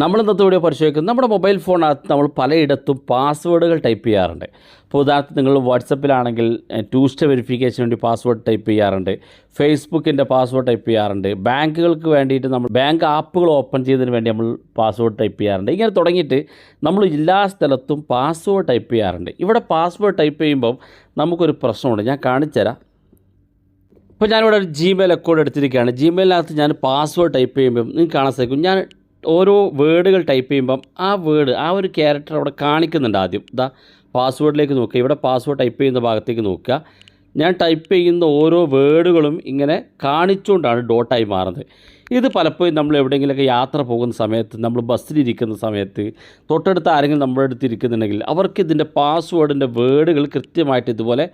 നമ്മൾ ഇന്നത്തെ വീഡിയോ പരിശോധിക്കുന്നത് നമ്മുടെ മൊബൈൽ ഫോണിനകത്ത് നമ്മൾ പലയിടത്തും പാസ്വേഡുകൾ ടൈപ്പ് ചെയ്യാറുണ്ട്. ഇപ്പോൾ ഉദാഹരണത്തിന് നിങ്ങൾ വാട്സപ്പിലാണെങ്കിൽ ടു സ്റ്റെപ്പ് വെരിഫിക്കേഷന് വേണ്ടി പാസ്വേഡ് ടൈപ്പ് ചെയ്യാറുണ്ട്, ഫേസ്ബുക്കിൻ്റെ പാസ്വേഡ് ടൈപ്പ് ചെയ്യാറുണ്ട്, ബാങ്കുകൾക്ക് വേണ്ടിയിട്ട് നമ്മൾ ബാങ്ക് ആപ്പുകൾ ഓപ്പൺ ചെയ്തതിന് വേണ്ടി നമ്മൾ പാസ്വേഡ് ടൈപ്പ് ചെയ്യാറുണ്ട്. ഇങ്ങനെ തുടങ്ങിയിട്ട് നമ്മൾ എല്ലാ സ്ഥലത്തും പാസ്വേഡ് ടൈപ്പ് ചെയ്യാറുണ്ട്. ഇവിടെ പാസ്വേഡ് ടൈപ്പ് ചെയ്യുമ്പം നമുക്കൊരു പ്രശ്നമുണ്ട്, ഞാൻ കാണിച്ചു തരാം. ഇപ്പോൾ ഞാനിവിടെ ഒരു ജിമെയിൽ അക്കൗണ്ട് എടുത്തിരിക്കുകയാണ്. ജിമെയിലിനകത്ത് ഞാൻ പാസ്വേഡ് ടൈപ്പ് ചെയ്യുമ്പം നിങ്ങൾക്ക് കാണാൻ സാധിക്കും, ഞാൻ ഓരോ വേർഡുകൾ ടൈപ്പ് ചെയ്യുമ്പം ആ ഒരു ക്യാരക്ടർ അവിടെ കാണിക്കുന്നുണ്ട്. ആദ്യം പാസ്വേഡിലേക്ക് നോക്കുക, ഇവിടെ പാസ്വേഡ് ടൈപ്പ് ചെയ്യുന്ന ഭാഗത്തേക്ക് നോക്കുക. ഞാൻ ടൈപ്പ് ചെയ്യുന്ന ഓരോ വേർഡുകളും ഇങ്ങനെ കാണിച്ചുകൊണ്ടാണ് ഡോട്ടായി മാറുന്നത്. ഇത് പലപ്പോഴും നമ്മൾ എവിടെയെങ്കിലുമൊക്കെ യാത്ര പോകുന്ന സമയത്ത്, നമ്മൾ ബസ്സിലിരിക്കുന്ന സമയത്ത്, തൊട്ടടുത്ത് ആരെങ്കിലും നമ്മുടെ അടുത്ത് ഇരിക്കുന്നുണ്ടെങ്കിൽ അവർക്ക് ഇതിൻ്റെ പാസ്വേഡിൻ്റെ വേർഡുകൾ കൃത്യമായിട്ട് ഇതുപോലെ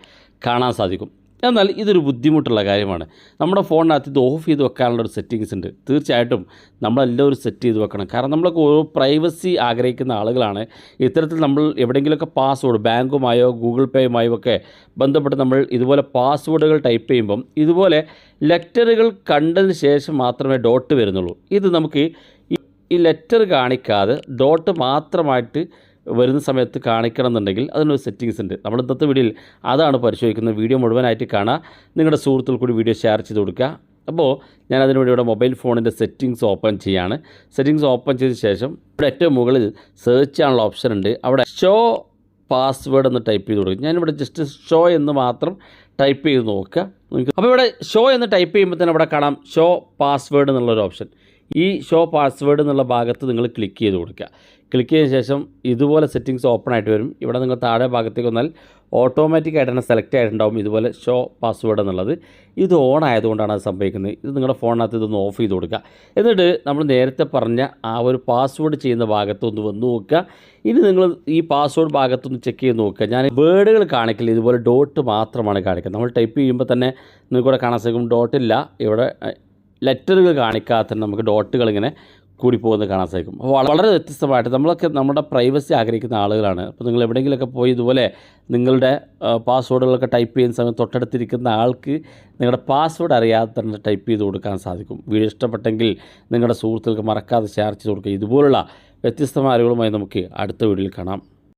കാണാൻ സാധിക്കും. എന്നാൽ ഇതൊരു ബുദ്ധിമുട്ടുള്ള കാര്യമാണ്. നമ്മുടെ ഫോണിനകത്ത് ഇത് ഓഫ് ചെയ്ത് വെക്കാനുള്ളൊരു സെറ്റിങ്സ് ഉണ്ട്. തീർച്ചയായിട്ടും നമ്മളെല്ലാവരും സെറ്റ് ചെയ്ത് വെക്കണം. കാരണം നമ്മളൊക്കെ ഓരോ പ്രൈവസി ആഗ്രഹിക്കുന്ന ആളുകളാണ്. ഇത്തരത്തിൽ നമ്മൾ എവിടെയെങ്കിലുമൊക്കെ പാസ്വേഡ് ബാങ്കുമായോ ഗൂഗിൾ പേയുമായോ ഒക്കെ ബന്ധപ്പെട്ട് നമ്മൾ ഇതുപോലെ പാസ്വേഡുകൾ ടൈപ്പ് ചെയ്യുമ്പം ഇതുപോലെ ലെറ്ററുകൾ കണ്ടതിന് ശേഷം മാത്രമേ ഡോട്ട് വരുന്നുള്ളൂ. ഇത് നമുക്ക് ഈ ലെറ്റർ കാണിക്കാതെ ഡോട്ട് മാത്രമായിട്ട് വരുന്ന സമയത്ത് കാണിക്കണം എന്നുണ്ടെങ്കിൽ അതിനൊരു സെറ്റിങ്സ് ഉണ്ട്. നമ്മൾ ഇന്നത്തെ വീഡിയോയിൽ അതാണ് പരിശോധിക്കുന്നത്. വീഡിയോ മുഴുവനായിട്ട് കാണുക, നിങ്ങളുടെ സുഹൃത്തുക്കൾ കൂടി വീഡിയോ ഷെയർ ചെയ്ത് കൊടുക്കുക. അപ്പോൾ ഞാൻ അതിനുവേണ്ടി ഇവിടെ മൊബൈൽ ഫോണിൻ്റെ സെറ്റിങ്സ് ഓപ്പൺ ചെയ്യാണ്. സെറ്റിങ്സ് ഓപ്പൺ ചെയ്ത ശേഷം ഇവിടെ ഏറ്റവും മുകളിൽ സെർച്ച് ചെയ്യാനുള്ള ഓപ്ഷൻ ഉണ്ട്. അവിടെ ഷോ പാസ്വേഡ് എന്ന് ടൈപ്പ് ചെയ്ത് കൊടുക്കും. ഞാനിവിടെ ജസ്റ്റ് ഷോ എന്ന് മാത്രം ടൈപ്പ് ചെയ്ത് നോക്കുക. അപ്പോൾ ഇവിടെ ഷോ എന്ന് ടൈപ്പ് ചെയ്യുമ്പോൾ തന്നെ ഇവിടെ കാണാം ഷോ പാസ്വേഡ് എന്നുള്ളൊരു ഓപ്ഷൻ. ഈ ഷോ പാസ്വേഡ് എന്നുള്ള ഭാഗത്ത് നിങ്ങൾ ക്ലിക്ക് ചെയ്ത് കൊടുക്കുക. ക്ലിക്ക് ചെയ്ത ശേഷം ഇതുപോലെ സെറ്റിങ്സ് ഓപ്പൺ ആയിട്ട് വരും. ഇവിടെ നിങ്ങൾ താഴെ ഭാഗത്തേക്ക് വന്നാൽ ഓട്ടോമാറ്റിക്കായിട്ട് തന്നെ സെലക്ട് ആയിട്ടുണ്ടാവും ഇതുപോലെ ഷോ പാസ്വേഡ് എന്നുള്ളത്. ഇത് ഓൺ ആയതുകൊണ്ടാണ് അത് സംഭവിക്കുന്നത്. ഇത് നിങ്ങളുടെ ഫോണിനകത്ത് ഇതൊന്ന് ഓഫ് ചെയ്ത് കൊടുക്കുക. എന്നിട്ട് നമ്മൾ നേരത്തെ പറഞ്ഞ ആ ഒരു പാസ്വേഡ് ചെയ്യുന്ന ഭാഗത്തൊന്ന് വന്ന് നോക്കുക. ഇനി നിങ്ങൾ ഈ പാസ്വേഡ് ഭാഗത്തൊന്ന് ചെക്ക് ചെയ്ത് നോക്കുക. ഞാൻ വേർഡുകൾ കാണിക്കില്ല, ഇതുപോലെ ഡോട്ട് മാത്രമാണ് കാണിക്കുന്നത്. നമ്മൾ ടൈപ്പ് ചെയ്യുമ്പോൾ തന്നെ നിങ്ങൾക്കിവിടെ കാണാൻ സാധിക്കും ഡോട്ടില്ല, ഇവിടെ ലെറ്ററുകൾ കാണിക്കാത്ത നമുക്ക് ഡോട്ടുകൾ ഇങ്ങനെ കൂടി പോകുന്നത് കാണാൻ സാധിക്കും. അപ്പോൾ വളരെ വ്യത്യസ്തമായിട്ട് നമ്മളൊക്കെ നമ്മുടെ പ്രൈവസി ആഗ്രഹിക്കുന്ന ആളുകളാണ്. അപ്പോൾ നിങ്ങൾ എവിടെയെങ്കിലുമൊക്കെ പോയി ഇതുപോലെ നിങ്ങളുടെ പാസ്വേഡുകളൊക്കെ ടൈപ്പ് ചെയ്യുന്ന സമയത്ത് തൊട്ടടുത്തിരിക്കുന്ന ആൾക്ക് നിങ്ങളുടെ പാസ്വേഡ് അറിയാതെ തന്നെ ടൈപ്പ് ചെയ്ത് കൊടുക്കാൻ സാധിക്കും. വീഡിയോ ഇഷ്ടപ്പെട്ടെങ്കിൽ നിങ്ങളുടെ സുഹൃത്തുക്കൾക്ക് മറക്കാതെ ഷെയർ ചെയ്ത് കൊടുക്കുക. ഇതുപോലുള്ള വ്യത്യസ്തമായ അറിവുകളുമായി നമുക്ക് അടുത്ത വീഡിയോയിൽ കാണാം.